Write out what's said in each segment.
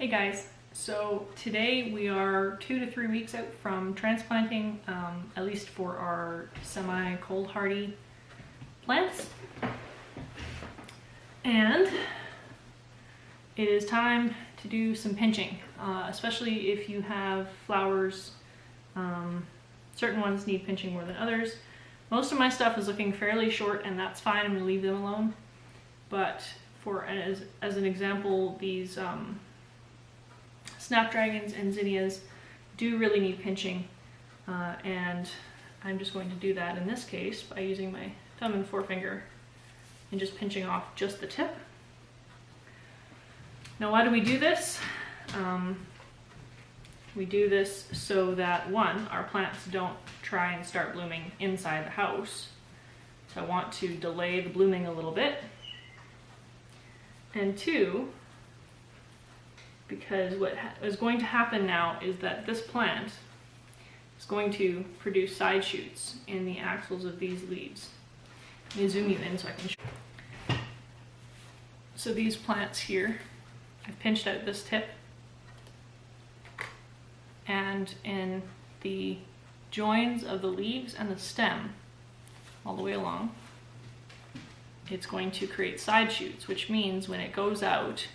Hey guys, so today we are 2 to 3 weeks out from transplanting, at least for our semi-cold hardy plants. And it is time to do some pinching, especially if you have flowers. Certain ones need pinching more than others. Most of my stuff is looking fairly short, and that's fine. I'm going to leave them alone. But for as an example, these snapdragons and zinnias do really need pinching, and I'm just going to do that in this case by using my thumb and forefinger and just pinching off just the tip. Now, why do we do this? We do this so that, one, our plants don't try and start blooming inside the house. So I want to delay the blooming a little bit. And two, because what is going to happen now is that this plant is going to produce side shoots in the axils of these leaves. Let me zoom you in so I can show you. So these plants here, I've pinched out this tip, and in the joins of the leaves and the stem all the way along, it's going to create side shoots, which means when it goes out,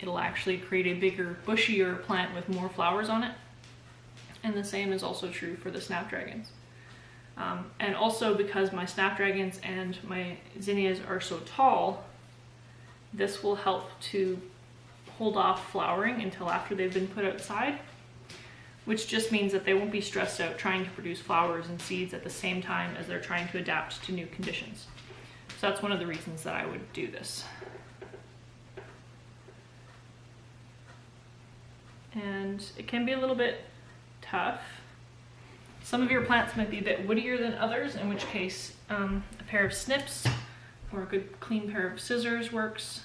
it'll actually create a bigger, bushier plant with more flowers on it. And the same is also true for the snapdragons. And also, because my snapdragons and my zinnias are so tall, this will help to hold off flowering until after they've been put outside, which just means that they won't be stressed out trying to produce flowers and seeds at the same time as they're trying to adapt to new conditions. So that's one of the reasons that I would do this. And it can be a little bit tough. Some of your plants might be a bit woodier than others, in which case a pair of snips or a good clean pair of scissors works.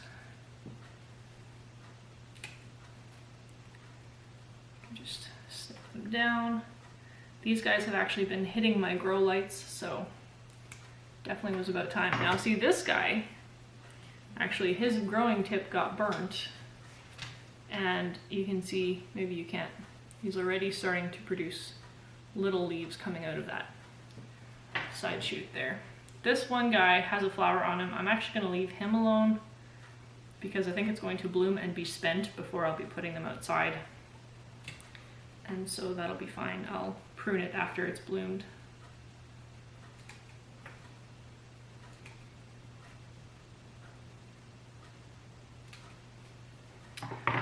Just snip them down. These guys have actually been hitting my grow lights, so definitely was about time. Now see, this guy, actually his growing tip got burnt, and you can see, maybe you can't, he's already starting to produce little leaves coming out of that side shoot there. This one guy has a flower on him. I'm actually going to leave him alone because I think it's going to bloom and be spent before I'll be putting them outside. And so that'll be fine. I'll prune it after it's bloomed.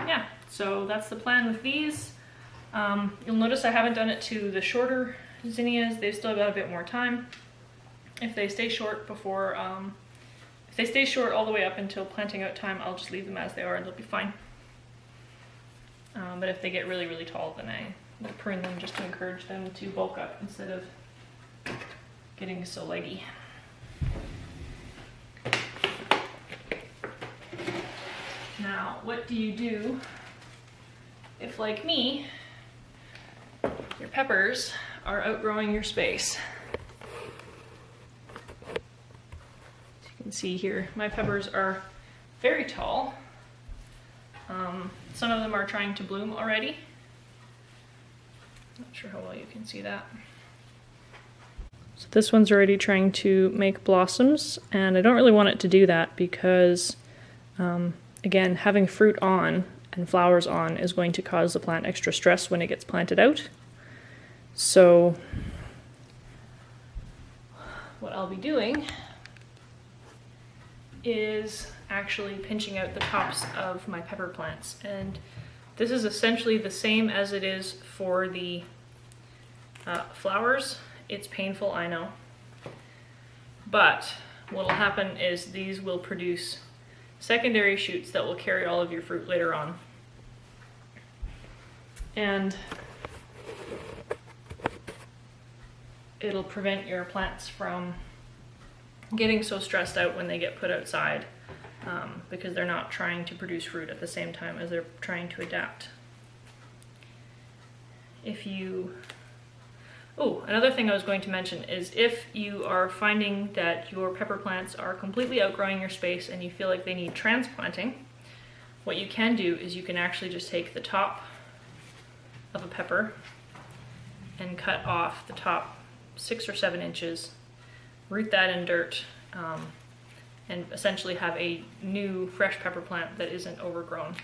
Yeah, so that's the plan with these. You'll notice I haven't done it to the shorter zinnias. They've still got a bit more time. If they stay short before, if they stay short all the way up until planting out time, I'll just leave them as they are and they'll be fine. But if they get really, really tall, then I will prune them just to encourage them to bulk up instead of getting so leggy. Now, what do you do if, like me, your peppers are outgrowing your space? As you can see here, my peppers are very tall. Some of them are trying to bloom already. Not sure how well you can see that. So this one's already trying to make blossoms, and I don't really want it to do that because again, having fruit on and flowers on is going to cause the plant extra stress when it gets planted out. So what I'll be doing is actually pinching out the tops of my pepper plants. And this is essentially the same as it is for the flowers. It's painful, I know. But what'll happen is these will produce secondary shoots that will carry all of your fruit later on. And it'll prevent your plants from getting so stressed out when they get put outside, because they're not trying to produce fruit at the same time as they're trying to adapt. Another thing I was going to mention is if you are finding that your pepper plants are completely outgrowing your space and you feel like they need transplanting, What you can do is you can actually just take the top of a pepper and cut off the top 6 or 7 inches, root that in dirt, and essentially have a new fresh pepper plant that isn't overgrown.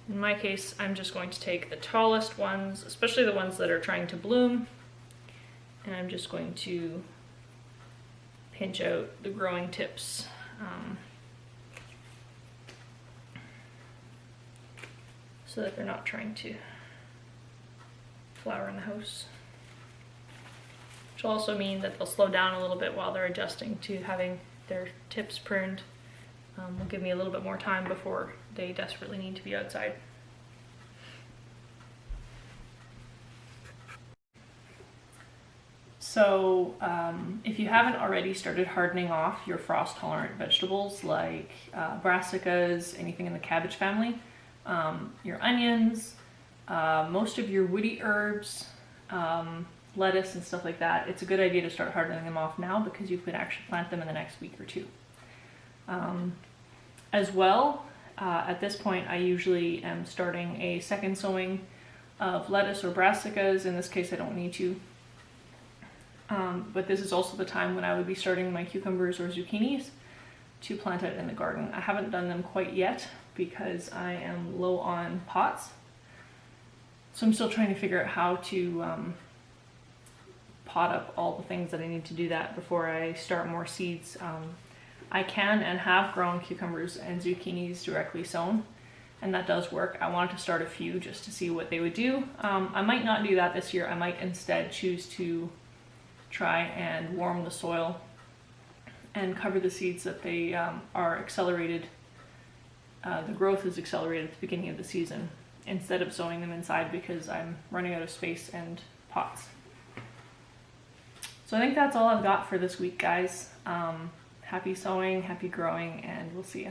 In my case, I'm just going to take the tallest ones, especially the ones that are trying to bloom, and I'm just going to pinch out the growing tips. So that they're not trying to flower in the house. Which will also mean that they'll slow down a little bit while they're adjusting to having their tips pruned. Will give me a little bit more time before they desperately need to be outside. So if you haven't already started hardening off your frost-tolerant vegetables like brassicas, anything in the cabbage family, your onions, most of your woody herbs, lettuce and stuff like that, it's a good idea to start hardening them off now because you could actually plant them in the next week or two. As well, at this point I usually am starting a second sowing of lettuce or brassicas. In this case I don't need to. But this is also the time when I would be starting my cucumbers or zucchinis to plant out in the garden. I haven't done them quite yet because I am low on pots. So I'm still trying to figure out how to pot up all the things that I need to do that before I start more seeds. I can and have grown cucumbers and zucchinis directly sown, and that does work. I wanted to start a few just to see what they would do. I might not do that this year. I might instead choose to try and warm the soil and cover the seeds that they are accelerated. The growth is accelerated at the beginning of the season instead of sowing them inside because I'm running out of space and pots. So I think that's all I've got for this week, guys. Happy sowing, happy growing, and we'll see ya.